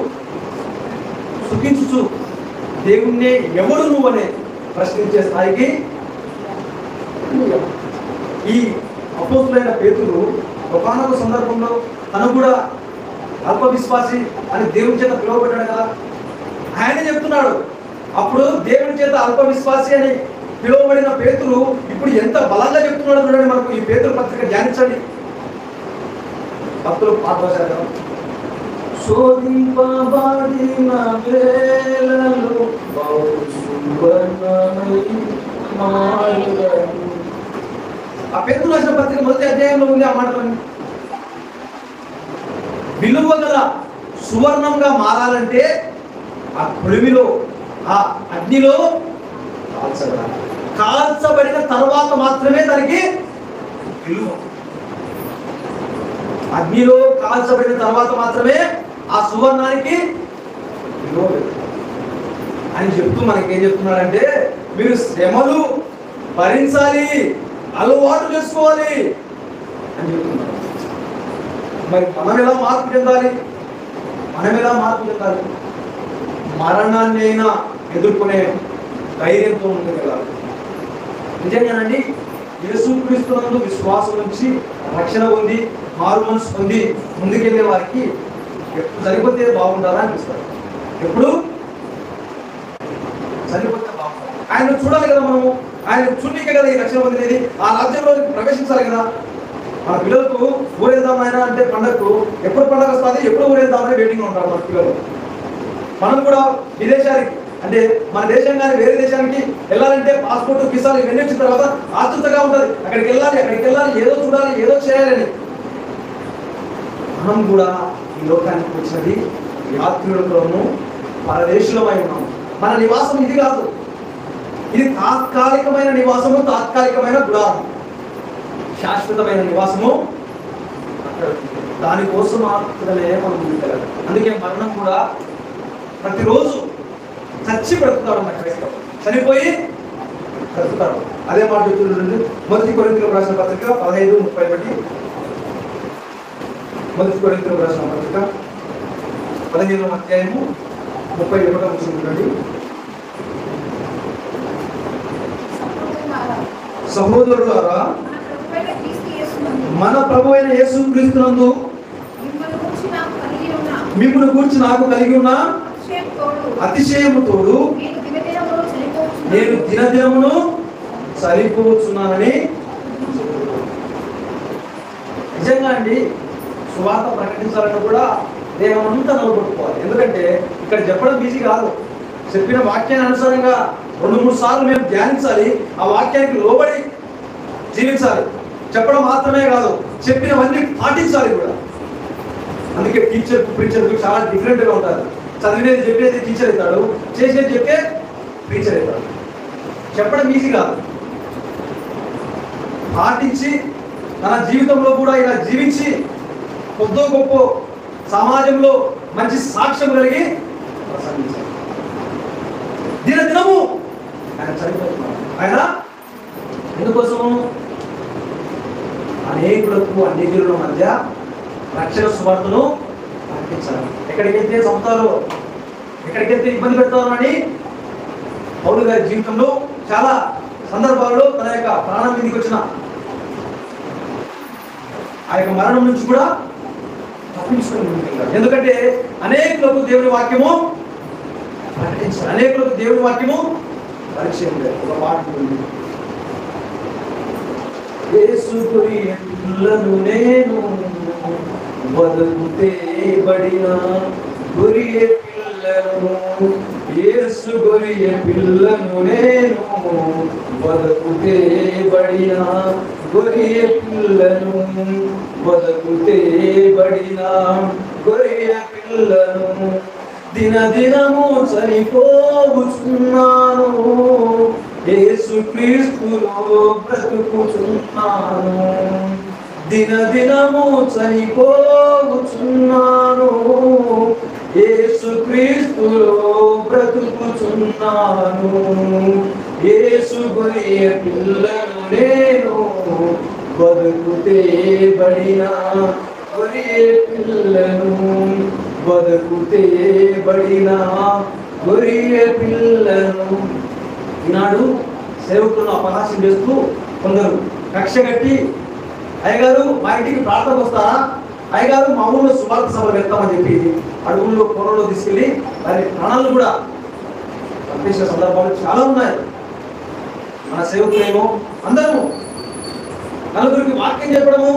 సుఖించుచు దేవుణ్ణి ఎవడు నువ్వనే ప్రశ్నించే స్థాయికి ఈ అపోస్తులైన పేతురు ఒకానొక సందర్భంలో తను కూడా అల్ప విశ్వాసి అని దేవుని చేత పిలువబడ్డాడు కదా. ఆయన చెప్తున్నాడు, అప్పుడు దేవుని చేత అల్ప విశ్వాసి అని పిలువబడిన పేతురు ఇప్పుడు ఎంత బలంగా చెప్తున్నాడు చూడండి. మనకు ఈ పేతురు పత్రిక ధ్యానించండి. భక్తులు పాఠశాల శోధింపబడిన వేళలో ఆ పేతురు రాసిన పత్రిక మొదటి అధ్యాయంలో ఉంది ఆ మాటలన్నీ. విలువ గల సువర్ణంగా మారాలంటే ఆ కొలిమిలో ఆ అగ్నిలో కాల్చబడిన తర్వాత మాత్రమే దానికి విలువ. అగ్నిలో కాల్చబడిన తర్వాత మాత్రమే ఆ సువర్ణానికి విలువ అని చెప్తూ మనకేం చెప్తున్నాడంటే, మీరు శ్రమలు భరించాలి, అలవాటు చేసుకోవాలి అని చెప్తున్నారు. మరి మనం ఎలా మార్పు చెందాలి? మరణాన్ని అయినా ఎదుర్కొనే ధైర్యంతో ముందుకెళ్ళాలి. నిజంగానండి, యేసుక్రీస్తునందు విశ్వాసం నుంచి రక్షణ పొంది మారు మనసు పొంది ముందుకెళ్ళే వారికి ఎప్పుడు సరిపోతే బాగుండాలా అనిపిస్తారు. ఎప్పుడు సరిపోతే బాగుంటుంది. ఆయన చూడాలి కదా, మనము ఆయన చూడనికే కదా ఈ రక్షణ పొందినది. ఆ రాజ్యంలో ప్రవేశించాలి కదా. మన పిల్లలకు ఊరేద్దాం ఆయన అంటే పండగకు ఎప్పుడు పండగ వస్తుంది, ఎప్పుడు ఊరేద్దామని వెయిటింగ్లో ఉంటారు మన పిల్లలు. మనం కూడా విదేశానికి అంటే మన దేశం కానీ వేరే దేశానికి వెళ్ళాలంటే పాస్పోర్ట్, వీసాలు ఇవన్నీ వచ్చిన తర్వాత ఆతృతగా ఉంటుంది. అక్కడికి వెళ్ళాలి, ఏదో చూడాలి, ఏదో చేయాలని. మనం కూడా ఈ లోకానికి వచ్చినది యాత్రికులతోనూ పరదేశులమై ఉన్నాము. మన నివాసం ఇది కాదు, ఇది తాత్కాలికమైన నివాసము, తాత్కాలికమైన గుడారం. శాశ్వతమైన నివాసము దానికోసం మాత్రమే మనం ముందుకెళ్ళాలి. అందుకే మరణం కూడా ప్రతిరోజు చచ్చి బ్రతుకుతాడు అన్న క్రైస్తవం, చనిపోయి బ్రతుకుతాడు. అదే మాట చూడండి, మొదటి కొరింథీయులకు రాసిన పత్రిక 15:30 బట్టి. మొదటి కొరింథీయులకు రాసిన పత్రిక 15వ అధ్యాయము 31 చూడండి. సహోదరులారా, మన ప్రభువైన యేసుక్రీస్తునందు మిమ్మును గూర్చి నాకు కలిగి ఉన్న అతిశయము తోడు నేను దినదినమును చనిపోవచ్చున్నానని నిజంగా అండి సువార్త ప్రకటించాలని కూడా దేహమంతా నిలబెట్టుకోవాలి. ఎందుకంటే ఇక్కడ చెప్పడం ఈజీ కాదు. చెప్పిన వాక్యాన్ని అనుసారంగా 2-3 సార్లు మేము ధ్యానించాలి, ఆ వాక్యానికి లోబడి జీవించాలి. చెప్పడం మాత్రమే కాదు, చెప్పినవన్నీ పాటించాలి కూడా. అందుకే టీచర్ ప్రీచర్కు చాలా డిఫరెంట్గా ఉంటారు. చదివినది చెప్పేది టీచర్ అవుతాడు, చేసేది చెప్పే ప్రీచర్ అవుతాడు. చెప్పడం ఈజీ కాదు, పాటించి తన జీవితంలో కూడా ఇలా జీవించి కొద్దో గొప్ప సమాజంలో మంచి సాక్ష్యం కలిగి ప్రసంగించాలి. దినదినము ఆయన చనిపోతున్నాడు. ఆయన ఎందుకోసము? అనేకులకు అన్యజనుల మధ్య రక్షణ సువార్తను ప్రకటించాలి. ఎక్కడికైతే సంస్థలు ఎక్కడికైతే ఇబ్బంది పెడతారని పౌలు గారి జీవితంలో చాలా సందర్భాల్లో తన యొక్క ప్రాణం మీదకి వచ్చిన ఆ యొక్క మరణం నుంచి కూడా తప్పించుకొని ముందుకెళ్ళాడు. ఎందుకంటే అనేకులకు దేవుని వాక్యము ప్రకటించాలి, అనేకులకు దేవుని వాక్యము పరిచయం లేదు. ఒక మాట ఉంది, యేసు గొర్రె పిల్లను నేను బతుకుతే బడిన గొర్రె పిల్లను, యేసు గొర్రె పిల్లను నేను బతుకుతే బడిన గొర్రె పిల్లను, బతుకుతే బడిన గొర్రె పిల్లను, దినదినము చనిపోవచ్చున్నాను, యేసుక్రీస్తులో బ్రతుకుచున్నాను. దినదినము చనిపోవచ్చున్నాను, యేసుక్రీస్తులో బ్రతుకుచున్నాను. యేసు గొర్రె పిల్లను నేను బతుకుతే బడిన గొర్రె పిల్లను, బతుకుతే బడిన గొర్రె పిల్లను. ఈనాడు సేవకులను అపహాస్యం చేస్తూ కొందరు కక్ష కట్టి, అయ్యగారు మా ఇంటికి ప్రార్థనకు వస్తారా, అయ్యగారు మా ఊళ్ళో సువార్త సభలు వెళ్తామని చెప్పి అడుగుల్లో పొలంలో తీసుకెళ్ళి వారి ప్రాణాలను కూడా పంపించిన సందర్భాలు చాలా ఉన్నాయి. మన సేవకులేమో అందరము నలుగురికి వాక్యం చెప్పడము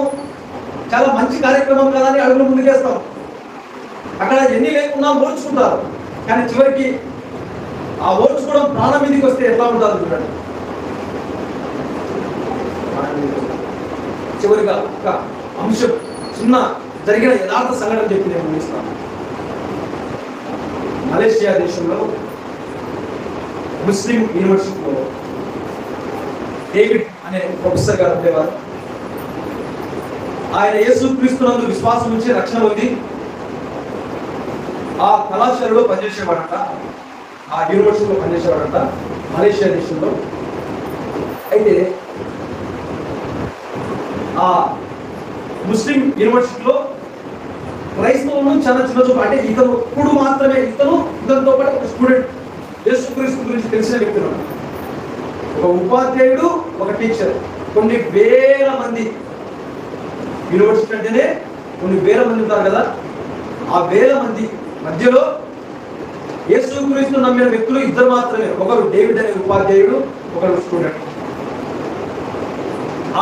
చాలా మంచి కార్యక్రమం కదా అని అడుగులు ముందుకేస్తాం. అక్కడ ఎన్ని లేకున్నా ఓర్చుకుంటారు, కానీ చివరికి ఆ ఓర్చుకోవడం ప్రాణం మీదకి వస్తే ఎట్లా ఉంటారు చూడండి. చివరిగా ఒక అంశం, చిన్న జరిగిన యథార్థ సంఘటన చెప్పి నేను ముగిస్తాను. మలేషియా దేశంలో ముస్లిం యూనివర్సిటీలో డేవిడ్ అనే ప్రొఫెసర్ గారు ఉండేవారు. ఆయన యేసుక్రీస్తునందు విశ్వాసం నుంచి రక్షణ పొంది ఆ కళాశాలలో పనిచేసేవాడంట, ఆ యూనివర్సిటీలో పనిచేసేవాడంట మలేషియా దేశంలో. అయితే ఆ ముస్లిం యూనివర్సిటీలో క్రైస్తవులను చాలా చిన్న చూపు, అంటే ఇతను ఇప్పుడు మాత్రమే ఇతనితో పాటు ఒక స్టూడెంట్ యేసుక్రీస్తు గురించి తెలిసిన వ్యక్తులు, ఒక ఉపాధ్యాయుడు, ఒక టీచర్, కొన్ని వేల మంది. యూనివర్సిటీ అంటేనే కొన్ని వేల మంది ఉంటారు కదా, ఆ వేల మంది మధ్యలో యేసుక్రీస్తు నమ్మిన వ్యక్తులు ఇద్దరు మాత్రమే, ఒకరు డేవిడ్ అనే ఉపాధ్యాయుడు, ఒకరు స్టూడెంట్.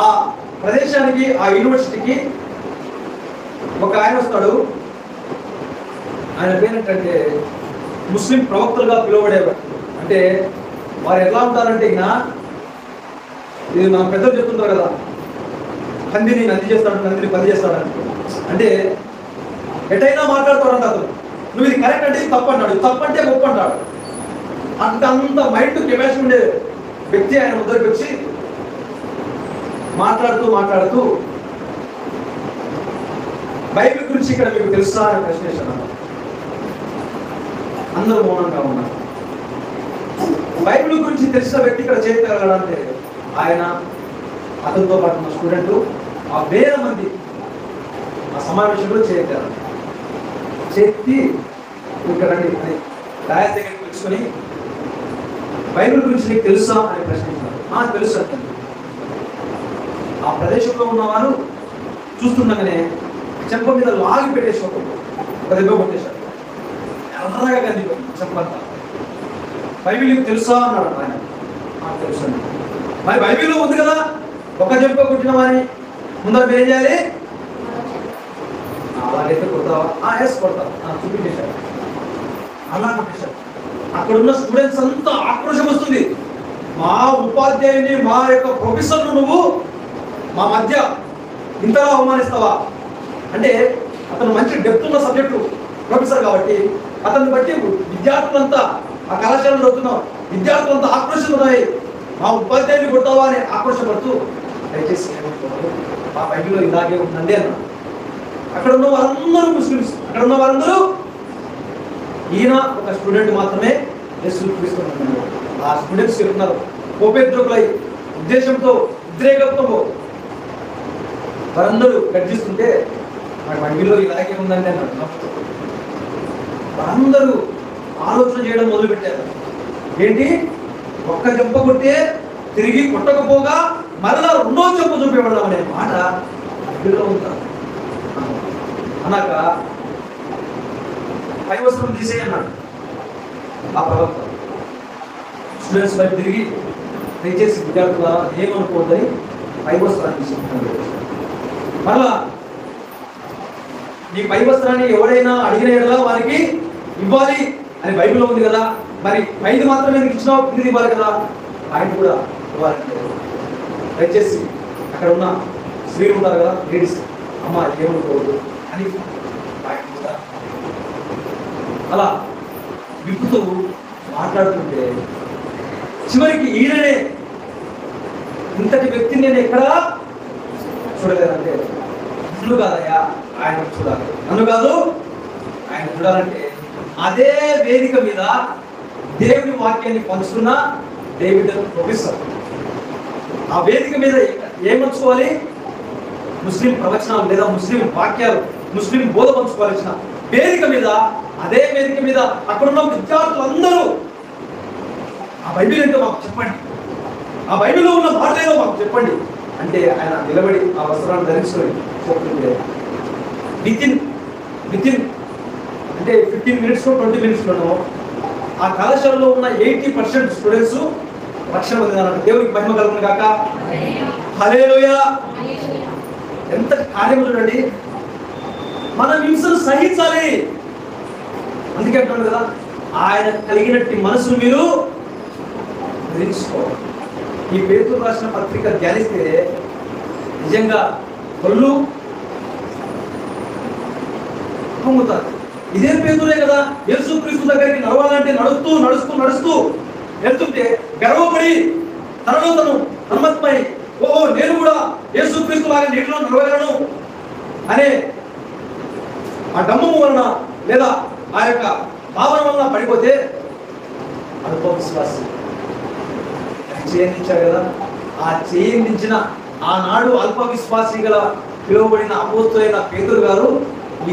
ఆ ప్రదేశానికి, ఆ యూనివర్సిటీకి ఒక ఆయన వస్తాడు. ఆయన పేరేంటంటే ముస్లిం ప్రవక్తలుగా పిలువబడేవారు. అంటే వారు ఎట్లా ఉంటారంటే, ఇది మన పెద్దలు చెప్తుంటారు కదా, పందిని నంది చేస్తాడు, నందిని పని చేస్తాడు అంటే ఎటైనా మాట్లాడతాడంట అతను. నువ్వు ఇది కరెక్ట్ అంటే ఇది తప్పు అంటాడు, తప్పు అంటే గొప్ప అంటాడు. అంత మైండ్ కెపాసిటీ ఉండే వ్యక్తి ఆయన ముందరికి వచ్చి మాట్లాడుతూ బైబిల్ గురించి ఇక్కడ మీకు తెలుసా అని ప్రశ్నించాను. అందరూ మౌనంగా ఉన్నారు. బైబిల్ గురించి తెలిసిన వ్యక్తి ఇక్కడ చేయగలడంటే ఆయన, అతనితో పాటు ఉన్న స్టూడెంట్, ఆ వేల మంది ఆ సమావేశంలో చేయగలరు. చేతి ఇక్కడ రాయ దగ్గరికి తెలుసుకొని బైబిల్ గురించి నీకు తెలుసా అని ప్రశ్నించారు. తెలుసు అంటే ఆ ప్రదేశంలో ఉన్నవారు చూస్తుండగానే చెంప మీద లాగి పెట్టేసి ఒక దెబ్బ కొట్టేశారు. ఎర్రగా కందిపోయింది చెంపంతా. బైబిల్ నీకు తెలుసా అన్నాడు ఆయన. తెలుసు అండి. మరి బైబిల్లో ఉంది కదా, ఒక చెంప కొట్టిన వారిని ముందర ఏం చేయాలి, కొడతావా? ఎస్ కొడతావు. చూపించేశారు, అలా కొట్టేశారు. అక్కడ ఉన్న స్టూడెంట్స్ అంతా ఆక్రోశం వస్తుంది. మా ఉపాధ్యాయుని, మా యొక్క ప్రొఫెసర్ను నువ్వు మా మధ్య ఇంతగా అవమానిస్తావా? అంటే అతను మంచి డెప్త్ ఉన్న సబ్జెక్టు ప్రొఫెసర్ కాబట్టి అతన్ని బట్టి విద్యార్థులంతా, ఆ కళాశాలలో చదువుతున్న విద్యార్థులంతా ఆక్రోశిస్తున్నాయి. మా ఉపాధ్యాయుని కొడతావా అని ఆక్రోశపడుతూ, దయచేసి మా బైబిల్లో ఇలాగే ఉందండి అన్నాడు. అక్కడ ఉన్న వారందరూ ముస్లిమ్స్, అక్కడ ఉన్న వారందరూ, ఈయన ఒక స్టూడెంట్ మాత్రమే యేసుక్రీస్తున్నారు. ఆ స్టూడెంట్స్ చెప్తున్నారు కోపేద్రోకులై, ఉద్దేశంతో, ఉద్రేకంతో వారందరూ గర్జిస్తుంటే మా బైబిల్లో ఇలాగే ఉందండి అన్నాడు. వారందరూ ఆలోచన చేయడం మొదలుపెట్టారు. ఏంటి, ఒక్క చెంప కొట్టే తిరిగి కొట్టకపోగా మరలా రెండో చెంప చూపేవాళ్ళం అనే మాట బైబిల్లో ఉంటారు అన్నాక పై వస్త్రం తీసేయన్నాడు ఆ ప్రవక్త. స్టూడెంట్స్ వైపు తిరిగి, దయచేసి విద్యార్థుల ఏమనుకోవద్దని పై వస్త్రాన్ని తీసుకుంటున్నాడు. మరలా నీ పై వస్త్రాన్ని ఎవడైనా అడిగిన ఎడలా వారికి ఇవ్వాలి అని బైబిల్లో ఉంది కదా, మరి పైది మాత్రమే ఇచ్చినావు, కింది ఇవ్వాలి కదా, ఆయన కూడా ఇవ్వాలి. దయచేసి అక్కడ ఉన్న స్త్రీలు ఉంటారు కదా, లేడీస్, అమ్మ ఏమనుకోవద్దు అని ఆయన కూడా అలా విప్పుతూ మాట్లాడుతుంటే చివరికి ఈయననే, ఇంతటి వ్యక్తిని నేను ఎక్కడా చూడలేదంటే, నన్ను కాదయ్యా ఆయన చూడాలి, నన్ను కాదు ఆయన చూడాలంటే అదే వేదిక మీద దేవుని వాక్యాన్ని పంచుతున్న డేవిడ్ ప్రొఫెసర్ ఆ వేదిక మీద ఏమర్చుకోవాలి, ముస్లిం ప్రవచనాలు లేదా ముస్లిం వాక్యాలు, ముస్లిం బోధ పంచుకోవాల్సిన వేదిక మీద, అదే వేదిక మీద అక్కడున్న విద్యార్థులందరూ ఆ బైబిల్ ఏంటో మాకు చెప్పండి, ఆ బైబిల్లో ఉన్న మాటలేదో మాకు చెప్పండి అంటే ఆయన నిలబడి ఆ వస్త్రాన్ని ధరించుకొని చెప్తుంటే వితిన్ అంటే 15 minutes 20 minutes ఆ కళాశాలలో ఉన్న 80% స్టూడెంట్స్ రక్షణ పొందినారంట. దేవునికి మహిమ కలుగును గాక. హల్లెలూయా. ఎంత కార్యం చూడండి. మనం హింసను సహించాలి. అందుకే అంటున్నాడు కదా, ఆయన కలిగినట్టు మనసును మీరు ధరించుకోవాలి. ఈ పేతురు రాసిన పత్రిక ధ్యానిస్తే నిజంగా ఒళ్ళు పొంగుతారు. ఇదే పేతురే కదా యేసుక్రీస్తు దగ్గరికి నడవాలంటే నడుస్తూ వెళ్తుంటే గర్వపడి తనలో తను నమ్మకమై, ఓహో నేను కూడా యేసుక్రీస్తు లాగా నీటిలో నడవగలను అనే ఆ డమ్మము వలన లేదా ఆ యొక్క భావన వలన పడిపోతే అల్ప విశ్వాసి చేయించారు కదా. ఆ చేయించిన ఆనాడు అల్ప విశ్వాసి గల పిలువబడిన అపోస్తలుడైన పేతురు గారు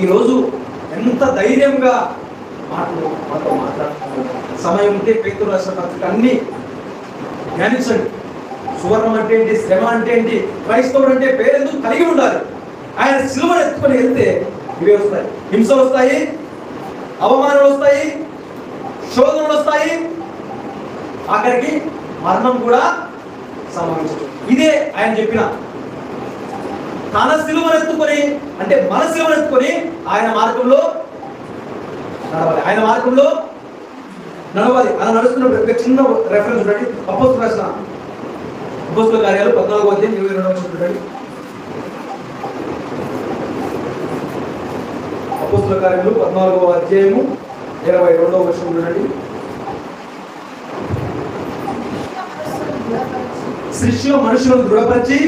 ఈరోజు ఎంత ధైర్యంగా మాతో మాట్లాడుతున్నారు. సమయం ఉంటే పేతురు రాసిన పత్రిక అన్ని ధ్యానించండి. సువర్ణం అంటే ఏంటి, శ్రమ అంటే ఏంటి, క్రైస్తవుడు అంటే పేరెందుకు కలిగి ఉండాలి. ఆయన సిలువను ఎత్తుకొని వెళ్తే ఇవే వస్తాయి, హింసలు వస్తాయి, అవమానాలు వస్తాయి, శోధనలు వస్తాయి, ఆఖరికి మరణం కూడా సంభవించదు. ఇదే ఆయన చెప్పిన తన సిలువను ఎత్తుకొని, అంటే మన సిలువను ఎత్తుకొని ఆయన మార్గంలో నడవాలి, ఆయన మార్గంలో నడవాలి. అలా నడుస్తున్నప్పుడు ఒక చిన్న రెఫరెన్స్ చూడండి. అపోస్తలుల రాసిన అపోస్తలుల కార్యాలు 14వ అధ్యాయం 22వ వచనం చూడండి. అపోస్తలుల కార్యాలు 14వ అధ్యాయము 22వ వచనం చూడండి. సృష్టిలో మనుషులను దృఢపరిచి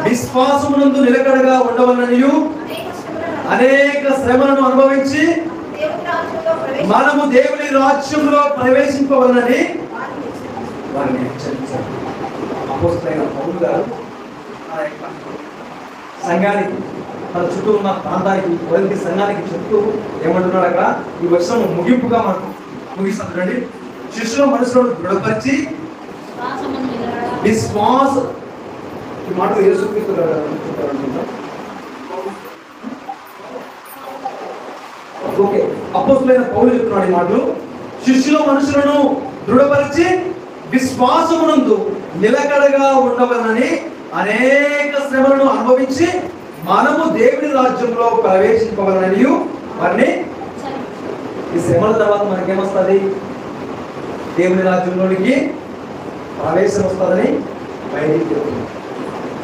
విశ్వాసమునందు నిలకడగా ఉండవలననియు అనేక శ్రమలను అనుభవించి మనము దేవుని రాజ్యంలో ప్రవేశింపవలనని వారిని హెచ్చరించారు. అపోస్తలుడైన పౌలు గారు సంఘానికి, తన చుట్టూ ఉన్న ప్రాంతానికి, కొరింథీ సంఘానికి చెప్తూ ఏమంటున్నాడు అక్కడ, ఈ వర్షం ముగింపుగా మనకు ముగిస్తుందండి. శిష్యుల మనసులను దృఢపరిచి విశ్వాస, ఈ మాట యేసుక్రీస్తు గారు అనుకుంటారు. ఓకే, అపోస్తలుడైన పౌలు చెప్తున్నాడు ఈ మాటలు. శిష్యుల మనుషులను దృఢపరిచి విశ్వాసమునందు నిలకడగా ఉండవలనని అనేక శ్రమలను అనుభవించి మనము దేవుని రాజ్యంలో ప్రవేశింపవలనని వారిని. ఈ శ్రమల తర్వాత మనకేమొస్తుంది? దేవుని రాజ్యంలోనికి ప్రవేశం వస్తుందని బయటికి చెప్తుంది.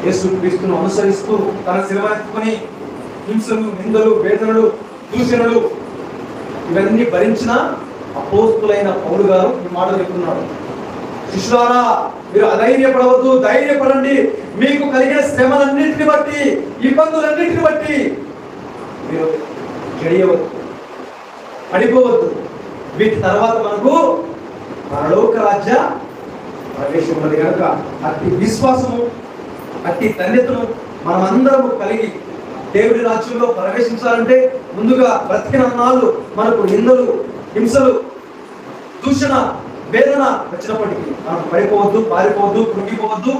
యేసు క్రీస్తును అనుసరిస్తూ తన శిలువ ఎత్తుకొని హింసలు, నిందలు, వేదనలు, దూషణలు ఇవన్నీ భరించిన అపోస్తులైన పౌలు గారు ఈ మాటలు చెప్తున్నాడు. శిష్యులారా, మీరు అధైర్యపడవద్దు, ధైర్యపడండి. మీకు కలిగిన శ్రమలన్నింటిని బట్టి, ఇబ్బందులన్నింటిని బట్టి మీరు చెడియవద్దు, పడిపోవద్దు. వీటి తర్వాత మనకు పరలోక రాజ్య ప్రవేశం ఉన్నది కనుక అట్టి విశ్వాసము, అట్టి ధన్యతను మనమందరము కలిగి దేవుడి రాజ్యంలో ప్రవేశించాలంటే ముందుగా బ్రతికిన నాళ్ళు మనకు నిందలు, హింసలు, దూషణ, వేదన వచ్చినప్పటికీ మనం పడిపోవద్దు, పారిపోవద్దు, కృంగిపోవద్దు.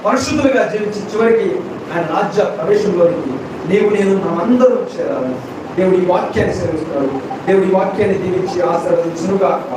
పరిశుద్ధులుగా జీవించి చివరికి ఆయన రాజ్య ప్రవేశంలోనికి నీవు నేను మనమందరం చేరాలి. దేవుడి వాక్యాన్ని సేవిస్తున్నాడు. దేవుడి వాక్యాన్ని దీవించి ఆశీర్వదించునుగాక.